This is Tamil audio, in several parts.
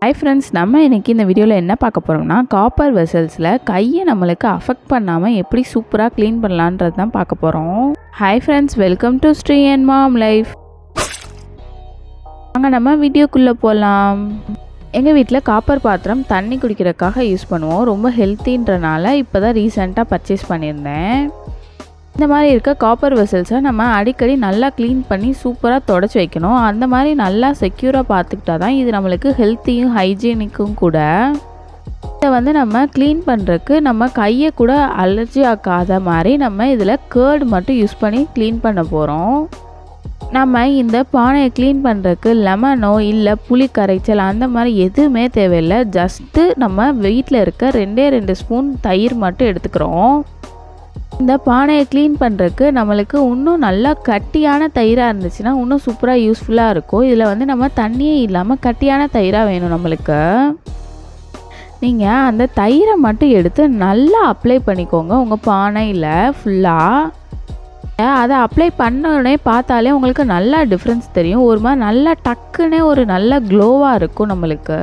ஹாய் ஃப்ரெண்ட்ஸ், நம்ம இன்றைக்கி இந்த வீடியோவில் என்ன பார்க்க போகிறோம்னா, காப்பர் வெசல்ஸில் கையை நம்மளுக்கு அஃபெக்ட் பண்ணாமல் எப்படி சூப்பராக க்ளீன் பண்ணலான்றது தான் பார்க்க போகிறோம். Hi friends, welcome to Sri and mom life. வாங்க நம்ம வீடியோக்குள்ளே போகலாம். எங்கள் வீட்டில் காப்பர் பாத்திரம் தண்ணி குடிக்கிறதுக்காக யூஸ் பண்ணுவோம். ரொம்ப ஹெல்த்தின்றனால இப்போ தான் ரீசெண்டாக பர்ச்சேஸ் பண்ணியிருந்தேன். இந்த மாதிரி இருக்க காப்பர் வெசல்ஸை நம்ம அடிக்கடி நல்லா க்ளீன் பண்ணி சூப்பராக தொடச்சி வைக்கணும். அந்த மாதிரி நல்லா செக்யூராக பார்த்துக்கிட்டா தான் இது நம்மளுக்கு ஹெல்த்தியும் ஹைஜீனிக்கும் கூட. இதை நம்ம க்ளீன் பண்ணுறதுக்கு நம்ம கையை கூட அலர்ஜி ஆக்காத மாதிரி நம்ம இதில் கேர்டு மட்டும் யூஸ் பண்ணி க்ளீன் பண்ண போகிறோம். நம்ம இந்த பானையை க்ளீன் பண்ணுறதுக்கு லெமனோ இல்லை புளி கரைச்சல் அந்த மாதிரி எதுவுமே தேவையில்லை. ஜஸ்ட்டு நம்ம வீட்டில் இருக்க 2 ஸ்பூன் தயிர் மட்டும் எடுத்துக்கிறோம். இந்த பானையை க்ளீன் பண்ணுறதுக்கு நம்மளுக்கு இன்னும் நல்லா கட்டியான தயிராக இருந்துச்சுன்னா இன்னும் சூப்பராக யூஸ்ஃபுல்லாக இருக்கும். இதில் நம்ம தண்ணியே இல்லாமல் கட்டியான தயிராக வேணும் நம்மளுக்கு. நீங்கள் அந்த தயிரை மட்டும் எடுத்து நல்லா அப்ளை பண்ணிக்கோங்க உங்கள் பானையில் ஃபுல்லாக. அதை அப்ளை பண்ணோடனே பார்த்தாலே உங்களுக்கு நல்லா டிஃப்ரென்ஸ் தெரியும். ஒரு மாதிரி நல்லா டக்குன்னே ஒரு நல்ல க்ளோவாக இருக்கும் நம்மளுக்கு.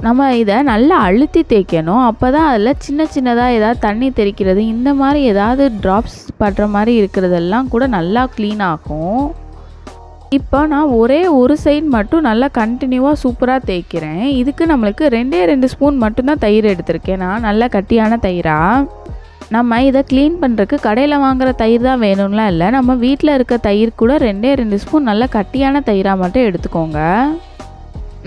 நம்ம இதை நல்லா அழுத்தி தேய்க்கணும். அப்போ தான் அதில் சின்னதாக ஏதாவது தண்ணி தெறிக்கிறது இந்த மாதிரி ஏதாவது ட்ராப்ஸ் படுற மாதிரி இருக்கிறதெல்லாம் கூட நல்லா க்ளீன் ஆகும். இப்போ நான் ஒரே ஒரு சைடு மட்டும் நல்லா கண்டினியூவாக சூப்பராக தேய்க்கிறேன். இதுக்கு நம்மளுக்கு 2 ஸ்பூன் மட்டும்தான் தயிர் எடுத்திருக்கேன் நான், நல்லா கட்டியான தயிராக. நம்ம இதை க்ளீன் பண்ணுறதுக்கு கடையில் வாங்குகிற தயிர் தான் வேணும்லாம் இல்லை. நம்ம வீட்டில் இருக்க தயிர் கூட 2 ஸ்பூன் நல்லா கட்டியான தயிராக மட்டும் எடுத்துக்கோங்க.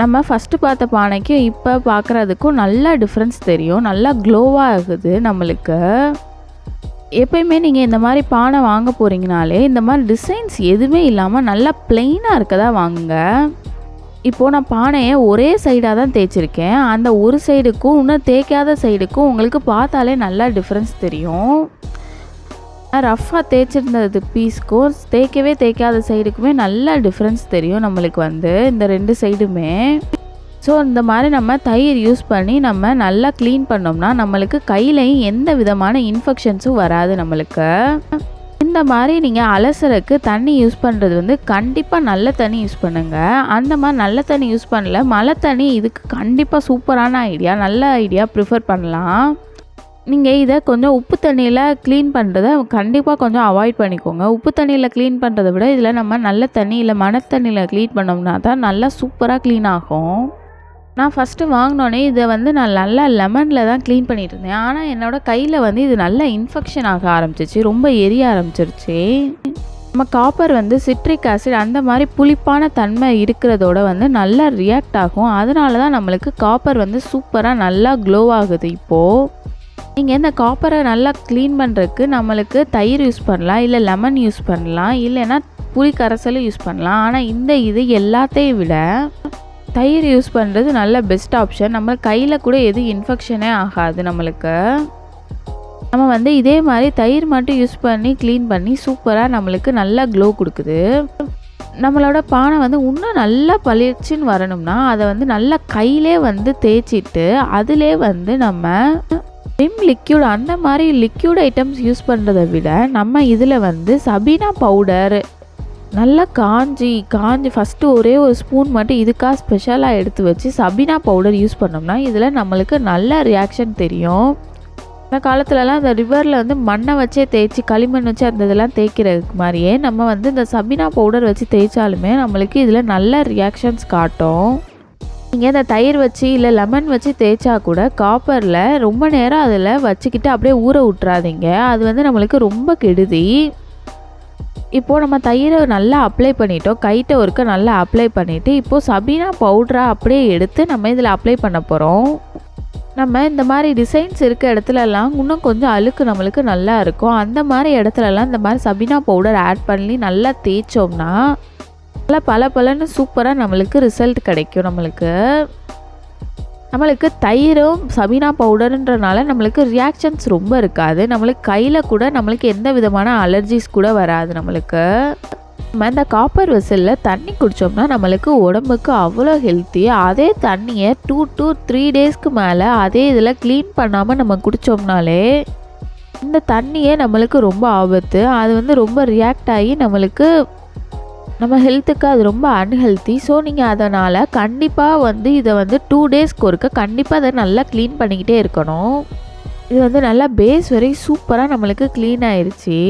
நம்ம ஃபஸ்ட்டு பார்த்த பானைக்கு இப்போ பார்க்குறதுக்கும் நல்லா டிஃப்ரென்ஸ் தெரியும். நல்லா க்ளோவாக ஆகுது நம்மளுக்கு. எப்பயுமே நீங்கள் இந்த மாதிரி பானை வாங்க போகிறீங்கனாலே இந்த மாதிரி டிசைன்ஸ் எதுவுமே இல்லாமல் நல்லா ப்ளெயினாக இருக்கதா வாங்குங்க. இப்போது நான் பானையை ஒரே சைடாக தான் தேய்ச்சிருக்கேன். அந்த ஒரு சைடுக்கும் இன்னும் தேய்க்காத சைடுக்கும் உங்களுக்கு பார்த்தாலே நல்லா டிஃப்ரென்ஸ் தெரியும். ரஃப்பாக தேய்ச்சிருந்தது பீஸ்க்கும் தேய்க்காத சைடுக்குமே நல்ல டிஃப்ரென்ஸ் தெரியும் நம்மளுக்கு இந்த 2 சைடுமே. ஸோ இந்த மாதிரி நம்ம தயிர் யூஸ் பண்ணி நம்ம நல்லா க்ளீன் பண்ணோம்னா நம்மளுக்கு கையிலையும் எந்த விதமான இன்ஃபெக்ஷன்ஸும் வராது நம்மளுக்கு. இந்த மாதிரி நீங்கள் அலசறக்கு தண்ணி யூஸ் பண்ணுறது கண்டிப்பாக நல்ல தண்ணி யூஸ் பண்ணுங்கள். அந்த மாதிரி நல்ல தண்ணி யூஸ் பண்ணல, மழை தண்ணி இதுக்கு கண்டிப்பாக சூப்பரான ஐடியா, நல்ல ஐடியா ப்ரிஃபர் பண்ணலாம். நீங்கள் இதை கொஞ்சம் உப்பு தண்ணியில் க்ளீன் பண்ணுறத கண்டிப்பாக கொஞ்சம் அவாய்ட் பண்ணிக்கோங்க. உப்பு தண்ணியில் க்ளீன் பண்ணுறதை விட இதில் நம்ம நல்ல தண்ணி இல்லை மணத்தண்ணியில் க்ளீன் பண்ணோம்னா தான் நல்லா சூப்பராக க்ளீன் ஆகும். நான் ஃபஸ்ட்டு வாங்கினோன்னே இதை நான் நல்லா லெமனில் தான் க்ளீன் பண்ணிகிட்டு இருந்தேன். ஆனால் என்னோடய கையில் இது நல்லா இன்ஃபெக்ஷன் ஆக ஆரம்பிச்சிச்சு, ரொம்ப எரிய ஆரம்பிச்சிருச்சு. நம்ம காப்பர் சிட்ரிக் ஆசிட் அந்த மாதிரி புளிப்பான தன்மை இருக்கிறதோட நல்லா ரியாக்ட் ஆகும். அதனால தான் நம்மளுக்கு காப்பர் சூப்பராக நல்லா க்ளோ ஆகுது. இப்போது நீங்கள் இந்த காப்பரை நல்லா க்ளீன் பண்ணுறதுக்கு நம்மளுக்கு தயிர் யூஸ் பண்ணலாம், இல்லை லெமன் யூஸ் பண்ணலாம், இல்லைன்னா புளி கரைசலும் யூஸ் பண்ணலாம். ஆனால் இது எல்லாத்தையும் விட தயிர் யூஸ் பண்ணுறது நல்ல பெஸ்ட் ஆப்ஷன். நம்ம கையில் கூட எதுவும் இன்ஃபெக்ஷனே ஆகாது நம்மளுக்கு. நம்ம இதே மாதிரி தயிர் மட்டும் யூஸ் பண்ணி க்ளீன் பண்ணி சூப்பராக நம்மளுக்கு நல்லா க்ளோ கொடுக்குது. நம்மளோட பானை இன்னும் நல்லா பளிச்சுன்னு வரணும்னா அதை நல்லா கையிலே தேய்ச்சிட்டு அதிலே நம்ம விம் லிக்யூட் அந்த மாதிரி லிக்யூட் ஐட்டம்ஸ் யூஸ் பண்ணுறதை விட நம்ம இதில் சபீனா பவுடர் நல்லா காஞ்சி ஃபஸ்ட்டு ஒரே ஒரு ஸ்பூன் மட்டும் இதுக்காக ஸ்பெஷலாக எடுத்து வச்சு சபீனா பவுடர் யூஸ் பண்ணோம்னா இதில் நம்மளுக்கு நல்ல ரியாக்ஷன் தெரியும். அந்த காலத்துலலாம் அந்த ரிவரில் மண்ணை வச்சே தேய்ச்சி களிமண் வச்சு அந்த இதெல்லாம் தேய்க்கிறதுக்கு மாதிரியே நம்ம இந்த சபீனா பவுடர் வச்சு தேய்ச்சாலுமே நம்மளுக்கு இதில் நல்ல ரியாக்ஷன்ஸ் காட்டும். நீங்கள் இந்த தயிர் வச்சு இல்லை லெமன் வச்சு தேய்ச்சா கூட காப்பரில் ரொம்ப நேரம் அதில் வச்சுக்கிட்டு அப்படியே ஊற விட்றாதீங்க. அது நம்மளுக்கு ரொம்ப கெடுதி. இப்போது நம்ம தயிரை நல்லா அப்ளை பண்ணிட்டோம், கைட்ட ஒருக்க நல்லா அப்ளை பண்ணிவிட்டு இப்போது சபீனா பவுடராக அப்படியே எடுத்து நம்ம இதில் அப்ளை பண்ண போகிறோம். நம்ம இந்த மாதிரி டிசைன்ஸ் இருக்க இடத்துலலாம் இன்னும் கொஞ்சம் அழுக்கு நம்மளுக்கு நல்லா இருக்கும். அந்த மாதிரி இடத்துலலாம் இந்த மாதிரி சபீனா பவுடர் ஆட் பண்ணி நல்லா தேய்ச்சோம்னா நல்லா பலன்னு சூப்பராக நம்மளுக்கு ரிசல்ட் கிடைக்கும். நம்மளுக்கு தயிரும் சபீனா பவுடருன்றனால நம்மளுக்கு ரியாக்ஷன்ஸ் ரொம்ப இருக்காது. நம்மளுக்கு கையில் கூட நம்மளுக்கு எந்த விதமான அலர்ஜிஸ் கூட வராது. நம்மளுக்கு நம்ம இந்த காப்பர் வெசலில் தண்ணி குடித்தோம்னா நம்மளுக்கு உடம்புக்கு அவ்வளோ ஹெல்த்தி. அதே தண்ணியை 2 to 3 டேஸ்க்கு மேலே அதே இதில் க்ளீன் பண்ணாமல் நம்ம குடித்தோம்னாலே இந்த தண்ணியே நம்மளுக்கு ரொம்ப ஆபத்து. அது ரொம்ப ரியாக்ட் ஆகி நம்மளுக்கு நம்ம ஹெல்த்துக்கு அது ரொம்ப அன்ஹெல்த்தி. ஸோ நீங்கள் அதனால் கண்டிப்பாக வந்து இதை வந்து 2 டேஸ்க்கு ஒருக்க கண்டிப்பாக அதை நல்லா க்ளீன் பண்ணிக்கிட்டே இருக்கணும். இது வந்து நல்லா பேஸ் வரை சூப்பராக நம்மளுக்கு க்ளீன் ஆயிடுச்சு.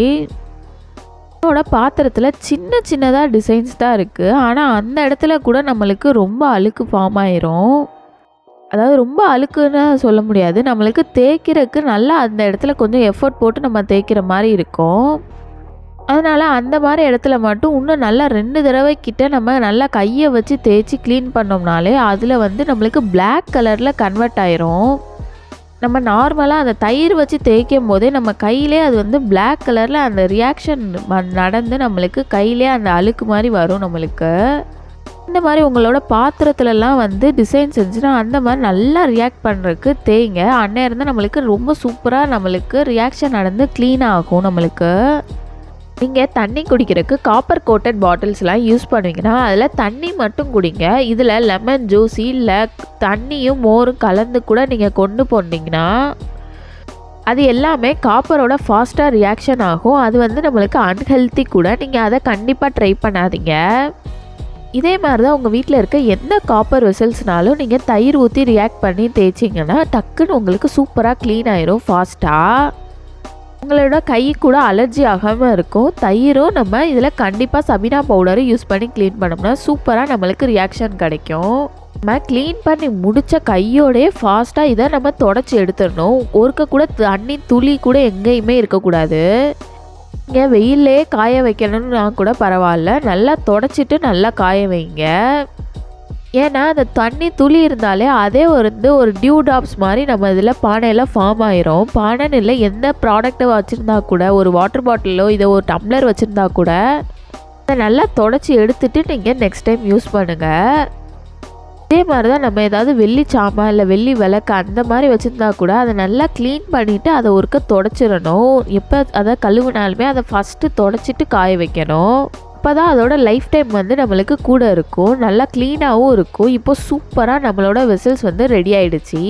என்னோட பாத்திரத்தில் சின்ன சின்னதாக டிசைன்ஸ் தான் இருக்குது. ஆனால் அந்த இடத்துல கூட நம்மளுக்கு ரொம்ப அழுக்கு ஃபார்ம் ஆயிரும். அதாவது ரொம்ப அழுக்குன்னு சொல்ல முடியாது. நம்மளுக்கு தேய்க்கிறதுக்கு நல்லா அந்த இடத்துல கொஞ்சம் எஃபர்ட் போட்டு நம்ம தேய்க்கிற மாதிரி இருக்கும். அதனால் அந்த மாதிரி இடத்துல மட்டும் இன்னும் நல்லா 2 தடவை கிட்ட நம்ம நல்லா கையை வச்சு தேய்ச்சி க்ளீன் பண்ணோம்னாலே அதில் வந்து நம்மளுக்கு பிளாக் கலரில் கன்வெர்ட் ஆயிரும். நம்ம நார்மலாக அந்த தயிர் வச்சு தேய்க்கும் போதே நம்ம கையிலே அது வந்து பிளாக் கலரில் அந்த ரியாக்ஷன் நடந்து நம்மளுக்கு கையிலே அந்த அழுக்கு மாதிரி வரும் நம்மளுக்கு. இந்த மாதிரி உங்களோட பாத்திரத்துலலாம் வந்து டிசைன்ஸ் இருந்துச்சுன்னா அந்த மாதிரி நல்லா ரியாக்ட் பண்ணுறதுக்கு தேய்ங்க. அந்நேரம் தான் நம்மளுக்கு ரொம்ப சூப்பராக நம்மளுக்கு ரியாக்ஷன் நடந்து க்ளீன் ஆகும். நம்மளுக்கு நீங்கள் தண்ணி குடிக்கிறதுக்கு காப்பர் கோட்டட் பாட்டில்ஸ்லாம் யூஸ் பண்ணுவீங்கன்னா அதில் தண்ணி மட்டும் குடிங்க. இதில் லெமன் ஜூஸ் இல்லை தண்ணியும் மோரும் கலந்து கூட நீங்கள் கொண்டு போனீங்கன்னா அது எல்லாமே காப்பரோட ஃபாஸ்ட்டாக ரியாக்ஷன் ஆகும். அது வந்து நம்மளுக்கு அன்ஹெல்த்தி கூட. நீங்கள் அதை கண்டிப்பாக ட்ரை பண்ணாதீங்க. இதே மாதிரி தான் உங்கள் வீட்டில் இருக்க எந்த காப்பர் வெசல்ஸ்னாலும் நீங்கள் தயிர் ஊற்றி ரியாக்ட் பண்ணி தேய்ச்சிங்கன்னா டக்குன்னு உங்களுக்கு சூப்பராக க்ளீன் ஆயிரும் ஃபாஸ்ட்டாக. உங்களோட கை கூட அலர்ஜி ஆகாமல் இருக்கும். தயிரும் நம்ம இதில் கண்டிப்பாக சபீனா பவுடரும் யூஸ் பண்ணி க்ளீன் பண்ணோம்னா சூப்பராக நம்மளுக்கு ரியாக்ஷன் கிடைக்கும். நம்ம க்ளீன் பண்ணி முடித்த கையோடய ஃபாஸ்ட்டாக இதை நம்ம தொடச்சி எடுத்துடணும். ஒருக்க கூட தண்ணி துளி கூட எங்கேயுமே இருக்கக்கூடாது. இங்கே வெயிலே காய வைக்கணும்னா கூட பரவாயில்ல, நல்லா தொடச்சிட்டு நல்லா காய வைங்க. ஏன்னா அந்த தண்ணி துளி இருந்தாலே அதே ஒரு டியூ டாப்ஸ் மாதிரி நம்ம இதில் பானையில் ஃபார்ம் ஆயிரும். பானைன்னு இல்லை, எந்த ப்ராடக்ட்டை வச்சுருந்தா கூட ஒரு வாட்டர் பாட்டிலோ இதை ஒரு டம்ளர் வச்சுருந்தா கூட அதை நல்லா தொடச்சி எடுத்துகிட்டு நீங்கள் நெக்ஸ்ட் டைம் யூஸ் பண்ணுங்கள். இதே மாதிரி தான் நம்ம ஏதாவது வெள்ளி சாமான் இல்லை வெள்ளி விளக்கு அந்த மாதிரி வச்சுருந்தா கூட அதை நல்லா க்ளீன் பண்ணிவிட்டு அதை ஒருக்க தொடச்சிடணும். எப்போ அதை கழுவுனாலுமே அதை ஃபஸ்ட்டு தொடச்சிட்டு காய வைக்கணும். அப்போ தான் அதோட லைஃப் டைம் வந்து நம்மளுக்கு கூட இருக்கும், நல்லா க்ளீனாகவும் இருக்கும். இப்போ சூப்பராக நம்மளோட வெசல்ஸ் வந்து ரெடி ஆகிடுச்சு.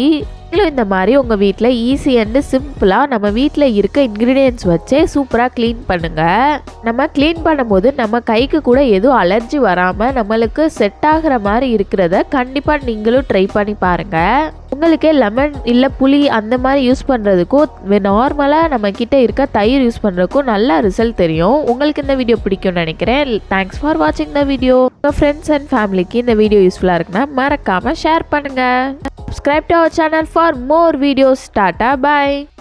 நீங்களும் இந்த மாதிரி உங்கள் வீட்டில் ஈஸி அண்டு சிம்பிளாக நம்ம வீட்டில் இருக்க இன்க்ரீடியன்ட்ஸ் வச்சே சூப்பராக க்ளீன் பண்ணுங்கள். நம்ம க்ளீன் பண்ணும்போது நம்ம கைக்கு கூட எதுவும் அலர்ஜி வராமல் நம்மளுக்கு செட் ஆகிற மாதிரி இருக்கிறத கண்டிப்பாக நீங்களும் ட்ரை பண்ணி பாருங்கள். உங்களுக்கே லெமன் இல்லை புளி அந்த மாதிரி யூஸ் பண்ணுறதுக்கும் நார்மலாக நம்ம கிட்ட இருக்க தயிர் யூஸ் பண்ணுறதுக்கும் நல்ல ரிசல்ட் தெரியும். உங்களுக்கு இந்த வீடியோ பிடிக்கும்னு நினைக்கிறேன். தேங்க்ஸ் ஃபார் வாட்சிங் த வீடியோ. உங்கள் ஃப்ரெண்ட்ஸ் அண்ட் ஃபேமிலிக்கு இந்த வீடியோ யூஸ்ஃபுல்லாக இருக்குன்னா மறக்காமல் ஷேர் பண்ணுங்கள். Subscribe to our channel for more videos. Tata, bye.